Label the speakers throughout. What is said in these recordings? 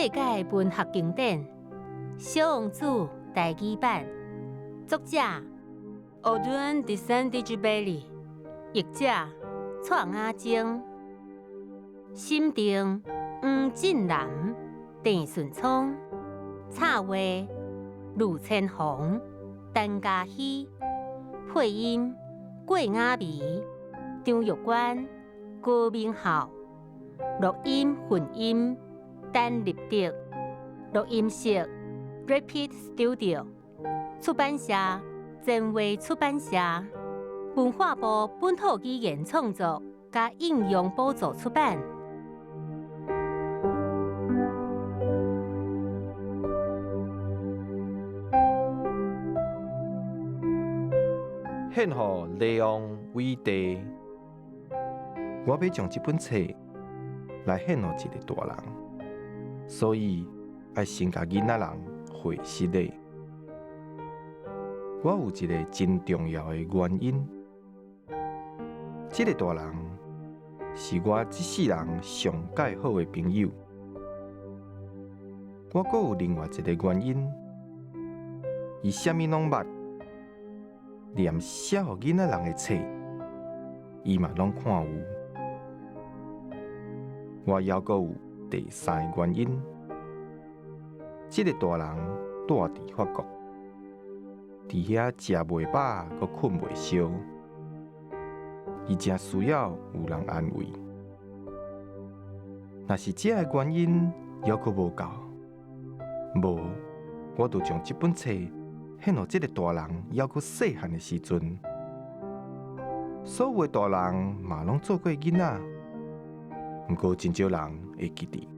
Speaker 1: 世界文学经典《小王子》台语版，作者Audrey Descendijbeli， 译者蔡雅晶，审定黄振南、郑顺聪，插画陆千红、陈嘉熙，配音郭雅薇、张玉娟、高明浩，录音混音单立德，录音室 Repeat Studio， 出版社前卫出版社，文化部本土语言创作加应用补助出版。
Speaker 2: 献予利用伟地，我要将这本册来献予一个大人，所以要先甲囡仔人会识的。我有一个真重要的原因，这个大人是我这世人上介好的朋友。我阁有另外一个原因，伊啥物拢捌。连写予囡仔人的册，伊嘛拢看有。我还阁有第三个原因，这个大人住伫法国，伫遐食袂饱，阁困袂烧，伊真需要有人安慰。若是这个原因还阁无够，无我就将这本册献予这个大人，还阁细汉的时阵，所有的大人嘛拢做过囡仔，不过真少人会记得。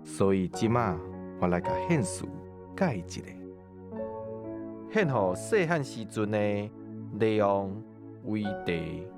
Speaker 2: 所以即马我来甲献词改一下，献予细汉时阵的利用伟地。